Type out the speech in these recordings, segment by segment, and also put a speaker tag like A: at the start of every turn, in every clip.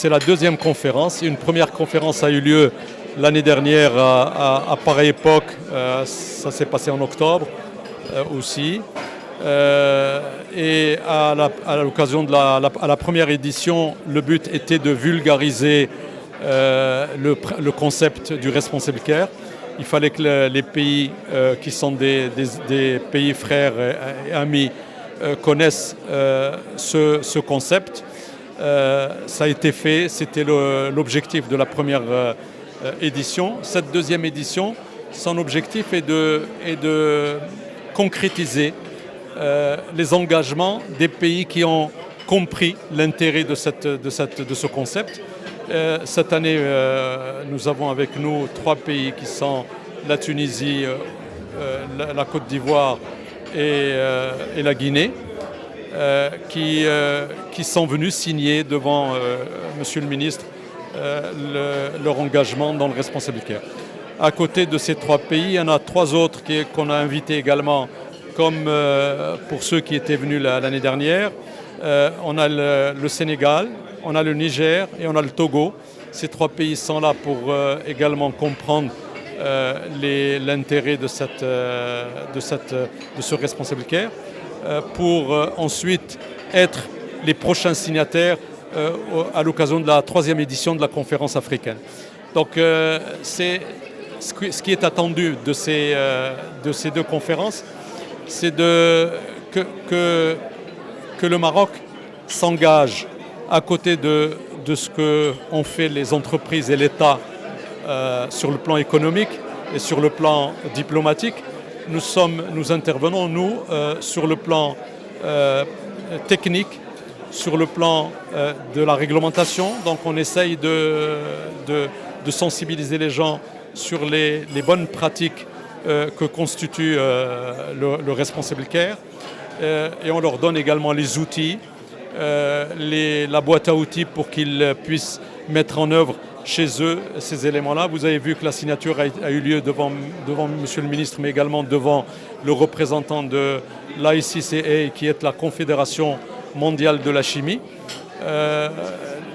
A: c'est la deuxième conférence. Une première conférence a eu lieu l'année dernière à pareille époque. Ça s'est passé en octobre aussi. Et à l'occasion de la première édition, le but était de vulgariser le concept du Responsible Care. Il fallait que les pays qui sont des pays frères et amis connaissent ce concept. Ça a été fait, c'était l'objectif de la première édition. Cette deuxième édition, son objectif est de concrétiser les engagements des pays qui ont compris l'intérêt de ce concept. Cette année, nous avons avec nous 3 pays qui sont la Tunisie, la Côte d'Ivoire et la Guinée, qui sont venus signer devant Monsieur le ministre leur engagement dans le Responsible Care. À côté de ces 3 pays, il y en a 3 autres qu'on a invités également, comme pour ceux qui étaient venus l'année dernière. On a le Sénégal, on a le Niger et on a le Togo. Ces 3 pays sont là pour également comprendre l'intérêt de ce Responsible Care, pour ensuite être les prochains signataires à l'occasion de la 3e édition de la conférence africaine. Donc c'est ce qui est attendu de ces 2 conférences, c'est que le Maroc s'engage à côté de ce qu'ont fait les entreprises et l'État sur le plan économique et sur le plan diplomatique. Nous intervenons, nous, sur le plan technique, sur le plan de la réglementation. Donc on essaye de sensibiliser les gens sur les bonnes pratiques que constitue le Responsible Care. Et on leur donne également les outils, la boîte à outils pour qu'ils puissent mettre en œuvre chez eux ces éléments-là. Vous avez vu que la signature a eu lieu devant Monsieur le ministre, mais également devant le représentant de l'ICCA, qui est la Confédération mondiale de la chimie.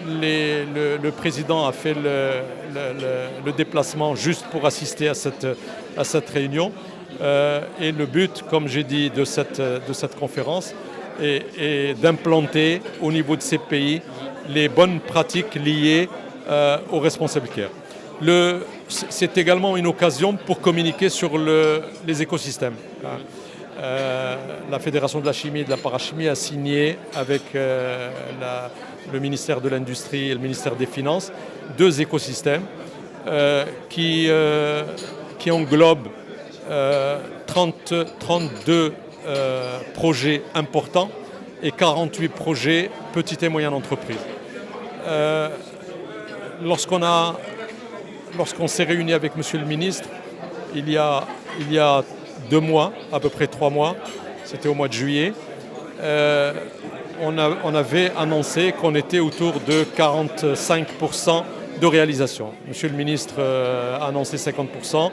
A: Le président a fait le déplacement juste pour assister à cette réunion. Et le but, comme j'ai dit, de cette conférence est d'implanter au niveau de ces pays les bonnes pratiques liées au Responsible Care. C'est également une occasion pour communiquer sur les écosystèmes. La Fédération de la chimie et de la parachimie a signé avec le ministère de l'Industrie et le ministère des Finances 2 écosystèmes qui englobent 32 projets importants et 48 projets petites et moyennes entreprises. Lorsqu'on s'est réuni avec Monsieur le ministre, il y a 2 mois, à peu près 3 mois, c'était au mois de juillet, on avait annoncé qu'on était autour de 45% de réalisation. Monsieur le ministre a annoncé 50%.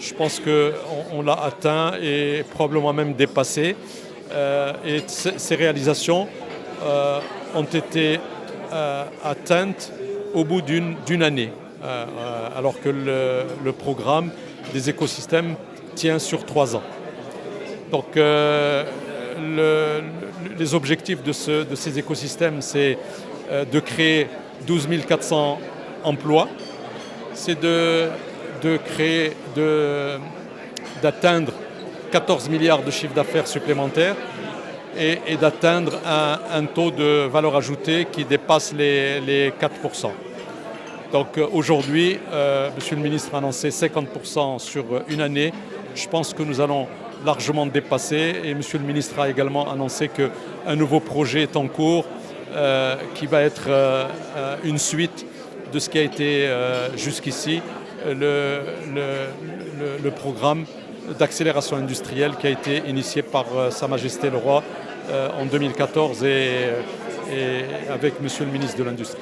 A: Je pense qu'on l'a atteint et probablement même dépassé. Et ces réalisations ont été atteintes au bout d'une année, alors que le programme des écosystèmes tient sur 3 ans. Donc les objectifs de ces écosystèmes, c'est de créer 12 400 emplois, c'est d'atteindre 14 milliards de chiffre d'affaires supplémentaires et d'atteindre un taux de valeur ajoutée qui dépasse les 4%. Donc aujourd'hui, Monsieur le ministre a annoncé 50% sur une année. Je pense que nous allons largement dépasser, et Monsieur le ministre a également annoncé qu'un nouveau projet est en cours qui va être une suite de ce qui a été jusqu'ici le programme d'accélération industrielle qui a été initié par Sa Majesté le Roi en 2014 et avec Monsieur le ministre de l'Industrie.